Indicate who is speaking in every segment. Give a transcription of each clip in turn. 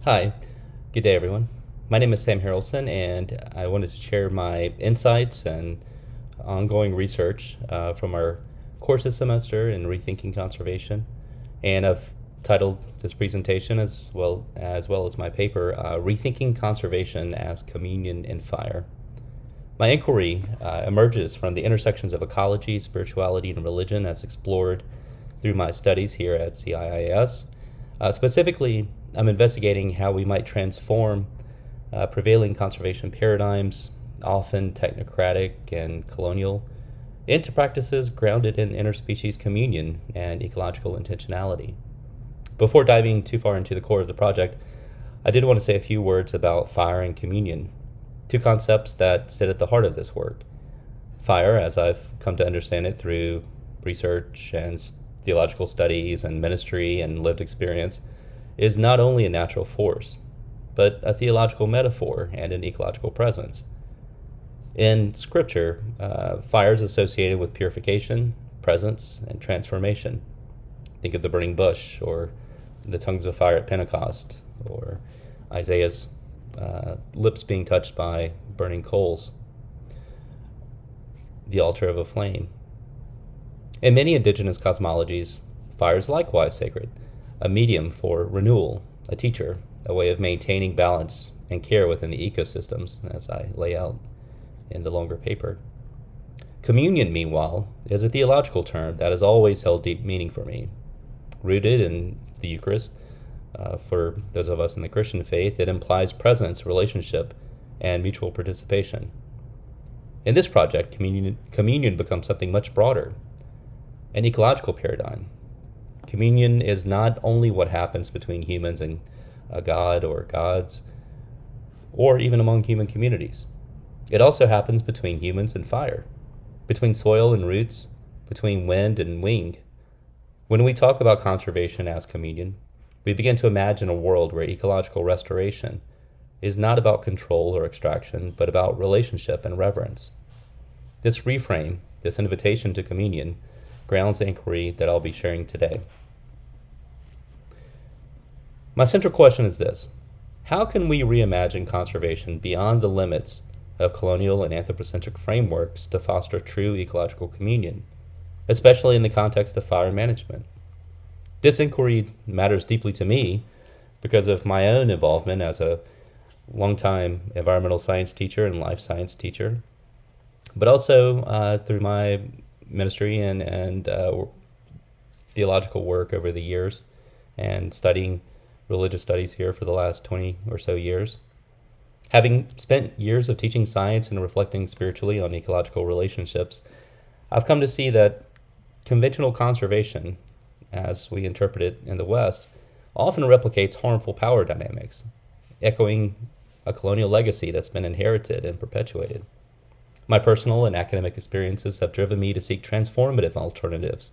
Speaker 1: Hi, good day everyone. My name is Sam Harrelson and I wanted to share my insights and ongoing research from our course this semester in Rethinking Conservation. And I've titled this presentation as well as my paper, Rethinking Conservation as Communion in Fire. My inquiry emerges from the intersections of ecology, spirituality, and religion as explored through my studies here at CIIS. Specifically, I'm investigating how we might transform prevailing conservation paradigms, often technocratic and colonial, into practices grounded in interspecies communion and ecological intentionality. Before diving too far into the core of the project, I did want to say a few words about fire and communion, two concepts that sit at the heart of this work. Fire, as I've come to understand it through research and theological studies and ministry and lived experience, is not only a natural force, but a theological metaphor and an ecological presence. In Scripture, fire is associated with purification, presence, and transformation. Think of the burning bush, or the tongues of fire at Pentecost, or Isaiah's lips being touched by burning coals, the altar of a flame. In many indigenous cosmologies, fire is likewise sacred, a medium for renewal, a teacher, a way of maintaining balance and care within the ecosystems, as I lay out in the longer paper. Communion, meanwhile, is a theological term that has always held deep meaning for me. Rooted in the Eucharist, for those of us in the Christian faith, it implies presence, relationship, and mutual participation. In this project, communion becomes something much broader, an ecological paradigm. Communion is not only what happens between humans and a god or gods, or even among human communities. It also happens between humans and fire, between soil and roots, between wind and wing. When we talk about conservation as communion, we begin to imagine a world where ecological restoration is not about control or extraction, but about relationship and reverence. This reframe, this invitation to communion, grounds the inquiry that I'll be sharing today. My central question is this: how can we reimagine conservation beyond the limits of colonial and anthropocentric frameworks to foster true ecological communion, especially in the context of fire management? This inquiry matters deeply to me because of my own involvement as a longtime environmental science teacher and life science teacher, but also through my ministry and theological work over the years and studying religious studies here for the last 20 or so years. Having spent years of teaching science and reflecting spiritually on ecological relationships, I've come to see that conventional conservation, as we interpret it in the West, often replicates harmful power dynamics, echoing a colonial legacy that's been inherited and perpetuated. My personal and academic experiences have driven me to seek transformative alternatives,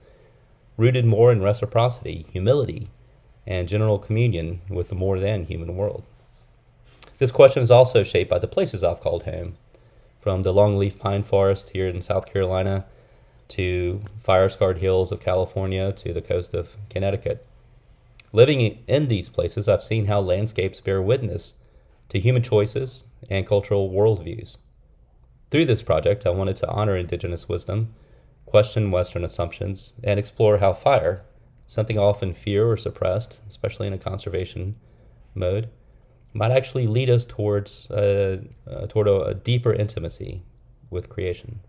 Speaker 1: rooted more in reciprocity, humility, and general communion with the more than human world. This question is also shaped by the places I've called home, from the longleaf pine forest here in South Carolina to fire-scarred hills of California to the coast of Connecticut. Living in these places, I've seen how landscapes bear witness to human choices and cultural worldviews. Through this project, I wanted to honor Indigenous wisdom, question Western assumptions, and explore how fire, something often feared or suppressed, especially in a conservation mode, might actually lead us toward a deeper intimacy with creation.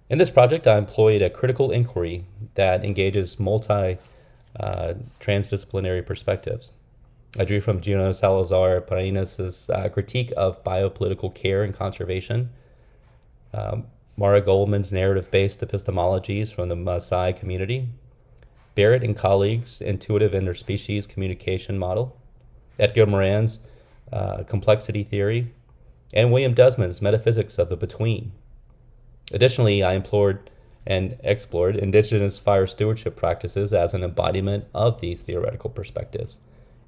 Speaker 1: In this project, I employed a critical inquiry that engages transdisciplinary perspectives. I drew from Gino Salazar Paredes' critique of biopolitical care and conservation, Mara Goldman's narrative-based epistemologies from the Maasai community, Barrett and colleagues' intuitive interspecies communication model, Edgar Morin's complexity theory, and William Desmond's metaphysics of the between. Additionally, I explored Indigenous fire stewardship practices as an embodiment of these theoretical perspectives,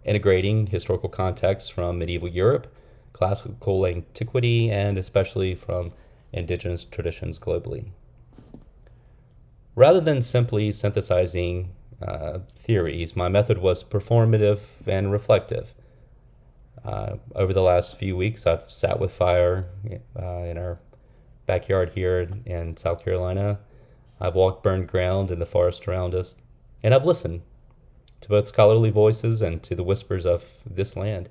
Speaker 1: integrating historical contexts from medieval Europe, classical antiquity, and especially from Indigenous traditions globally. Rather than simply synthesizing theories. My method was performative and reflective. Over the last few weeks, I've sat with fire in our backyard here in South Carolina. I've walked burned ground in the forest around us, and I've listened to both scholarly voices and to the whispers of this land.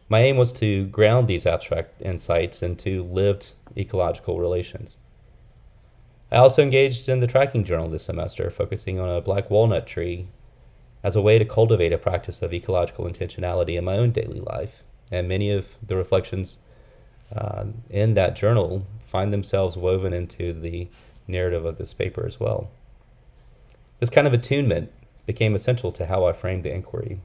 Speaker 1: My aim was to ground these abstract insights into lived ecological relations. I also engaged in the tracking journal this semester, focusing on a black walnut tree as a way to cultivate a practice of ecological intentionality in my own daily life. And many of the reflections in that journal find themselves woven into the narrative of this paper as well. This kind of attunement became essential to how I framed the inquiry.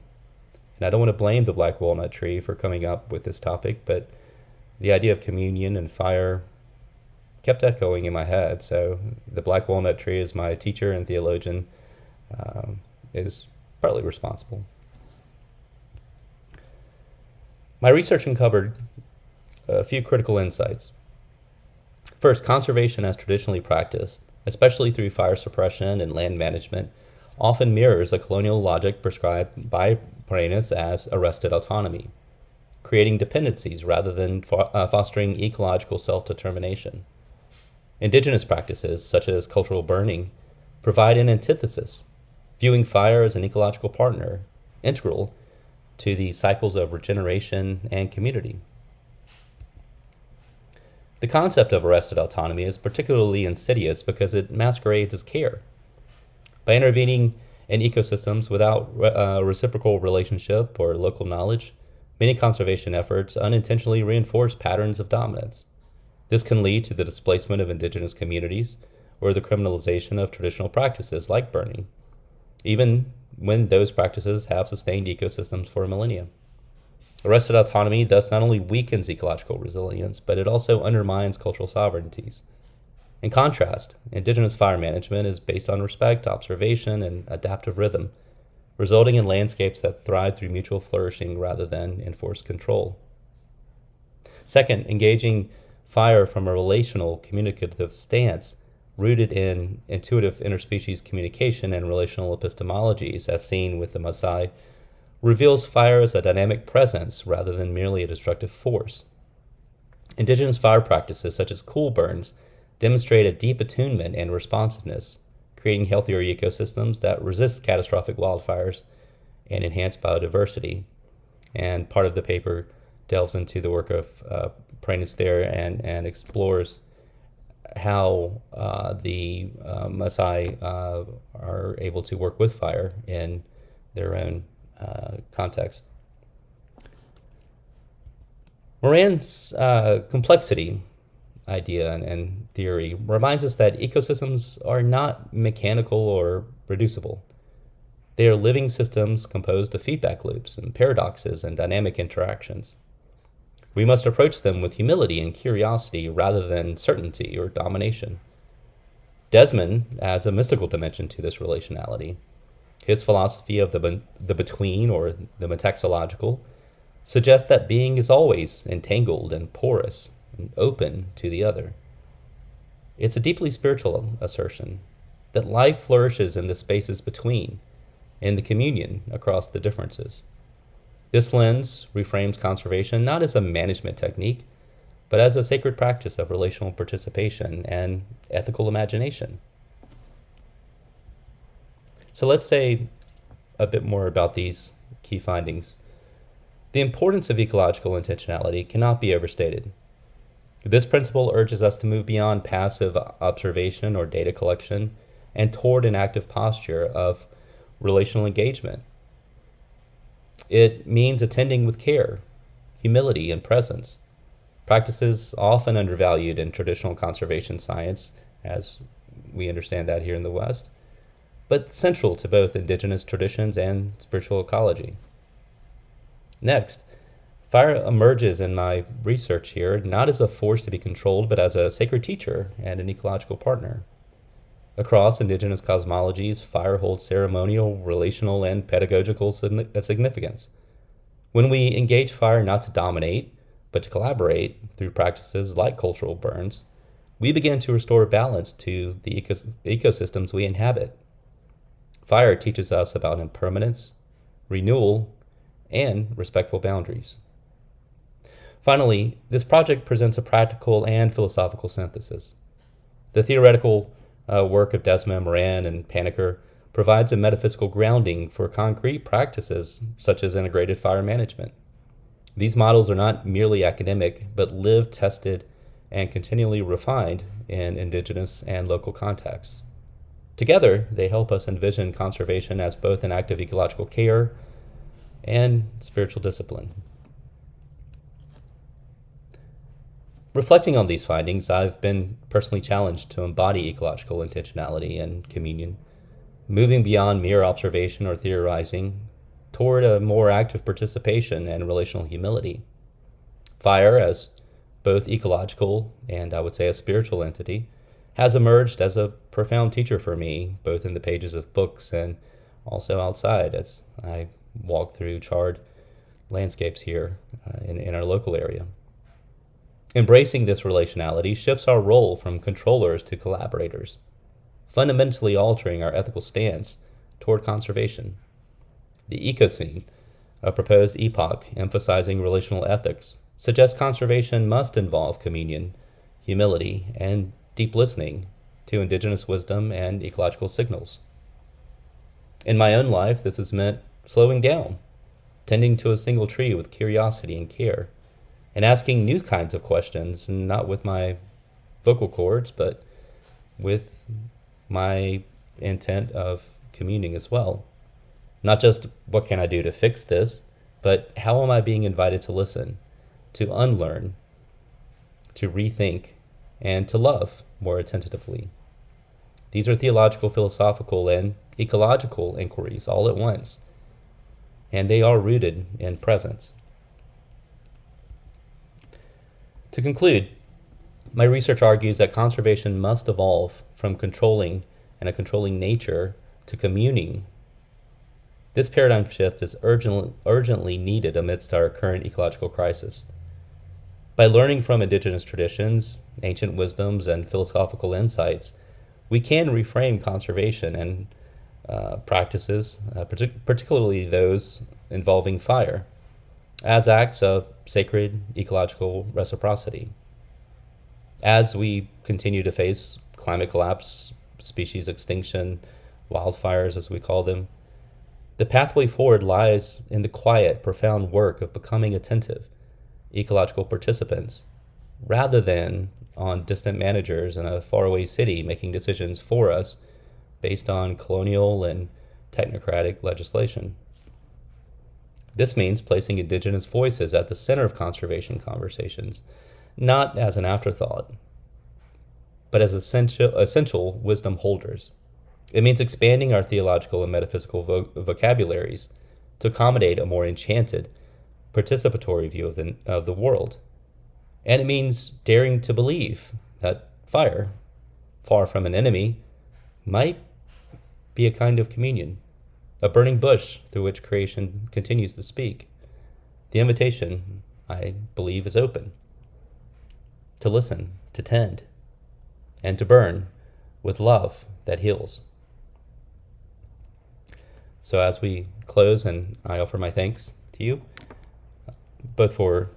Speaker 1: And I don't want to blame the black walnut tree for coming up with this topic, but the idea of communion and fire kept echoing in my head. So the black walnut tree, as my teacher and theologian, is partly responsible. My research uncovered a few critical insights. First, conservation as traditionally practiced, especially through fire suppression and land management, often mirrors a colonial logic prescribed by Prentice as arrested autonomy, creating dependencies rather than fostering ecological self-determination. Indigenous practices, such as cultural burning, provide an antithesis, viewing fire as an ecological partner, integral to the cycles of regeneration and community. The concept of arrested autonomy is particularly insidious because it masquerades as care. By intervening in ecosystems without reciprocal relationship or local knowledge, many conservation efforts unintentionally reinforce patterns of dominance. This can lead to the displacement of indigenous communities or the criminalization of traditional practices like burning, even when those practices have sustained ecosystems for millennia. Arrested autonomy thus not only weakens ecological resilience, but it also undermines cultural sovereignties. In contrast, indigenous fire management is based on respect, observation, and adaptive rhythm, resulting in landscapes that thrive through mutual flourishing rather than enforced control. Second, engaging fire from a relational, communicative stance rooted in intuitive interspecies communication and relational epistemologies, as seen with the Maasai, reveals fire as a dynamic presence rather than merely a destructive force. Indigenous fire practices, such as cool burns, demonstrate a deep attunement and responsiveness, creating healthier ecosystems that resist catastrophic wildfires and enhance biodiversity. And part of the paper delves into the work of Prentice there and explores how the Maasai are able to work with fire in their own context. Moran's complexity idea and theory reminds us that ecosystems are not mechanical or reducible. They are living systems composed of feedback loops and paradoxes and dynamic interactions. We must approach them with humility and curiosity rather than certainty or domination. Desmond adds a mystical dimension to this relationality. His philosophy of the between, or the metaxological, suggests that being is always entangled and porous and open to the other. It's a deeply spiritual assertion that life flourishes in the spaces between, in the communion across the differences. This lens reframes conservation not as a management technique, but as a sacred practice of relational participation and ethical imagination. So let's say a bit more about these key findings. The importance of ecological intentionality cannot be overstated. This principle urges us to move beyond passive observation or data collection and toward an active posture of relational engagement. It means attending with care, humility, and presence, practices often undervalued in traditional conservation science, as we understand that here in the West, but central to both indigenous traditions and spiritual ecology. Next, fire emerges in my research here not as a force to be controlled, but as a sacred teacher and an ecological partner. Across indigenous cosmologies, fire holds ceremonial, relational, and pedagogical significance. When we engage fire not to dominate, but to collaborate through practices like cultural burns, we begin to restore balance to the ecosystems we inhabit. Fire teaches us about impermanence, renewal, and respectful boundaries. Finally, this project presents a practical and philosophical synthesis. The theoretical work of Desmond Moran and Paniker provides a metaphysical grounding for concrete practices such as integrated fire management. These models are not merely academic, but lived, tested, and continually refined in Indigenous and local contexts. Together, they help us envision conservation as both an act of ecological care and spiritual discipline. Reflecting on these findings, I've been personally challenged to embody ecological intentionality and communion, moving beyond mere observation or theorizing toward a more active participation and relational humility. Fire, as both ecological and I would say a spiritual entity, has emerged as a profound teacher for me, both in the pages of books and also outside as I walk through charred landscapes here in our local area. Embracing this relationality shifts our role from controllers to collaborators, fundamentally altering our ethical stance toward conservation. The Ecocene, a proposed epoch emphasizing relational ethics, suggests conservation must involve communion, humility, and deep listening to indigenous wisdom and ecological signals. In my own life, this has meant slowing down, tending to a single tree with curiosity and care, and asking new kinds of questions, not with my vocal cords, but with my intent of communing as well. Not just what can I do to fix this, but how am I being invited to listen, to unlearn, to rethink, and to love more attentively. These are theological, philosophical, and ecological inquiries all at once, and they are rooted in presence. To conclude, my research argues that conservation must evolve from controlling and a controlling nature to communing. This paradigm shift is urgently needed amidst our current ecological crisis. By learning from indigenous traditions, ancient wisdoms, and philosophical insights, we can reframe conservation and practices, particularly those involving fire, as acts of sacred ecological reciprocity. As we continue to face climate collapse, species extinction, wildfires as we call them, the pathway forward lies in the quiet, profound work of becoming attentive, ecological participants, rather than on distant managers in a faraway city making decisions for us based on colonial and technocratic legislation. This means placing indigenous voices at the center of conservation conversations, not as an afterthought, but as essential wisdom holders. It means expanding our theological and metaphysical vocabularies to accommodate a more enchanted, participatory view of the world. And it means daring to believe that fire, far from an enemy, might be a kind of communion, a burning bush through which creation continues to speak. The invitation, I believe, is open. To listen, to tend, and to burn with love that heals. So as we close, and I offer my thanks to you, both for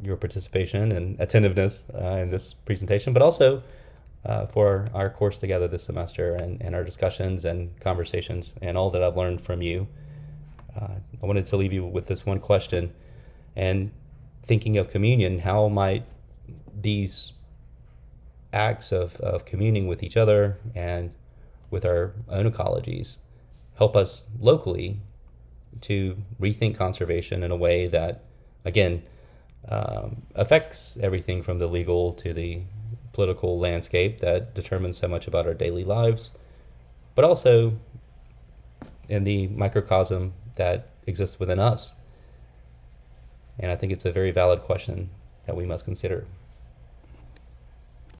Speaker 1: your participation and attentiveness in this presentation, but also for our course together this semester and our discussions and conversations and all that I've learned from you. I wanted to leave you with this one question. And thinking of communion, how might these acts of communing with each other and with our own ecologies help us locally to rethink conservation in a way that, again, affects everything from the legal to the political landscape that determines so much about our daily lives, but also in the microcosm that exists within us. And I think it's a very valid question that we must consider.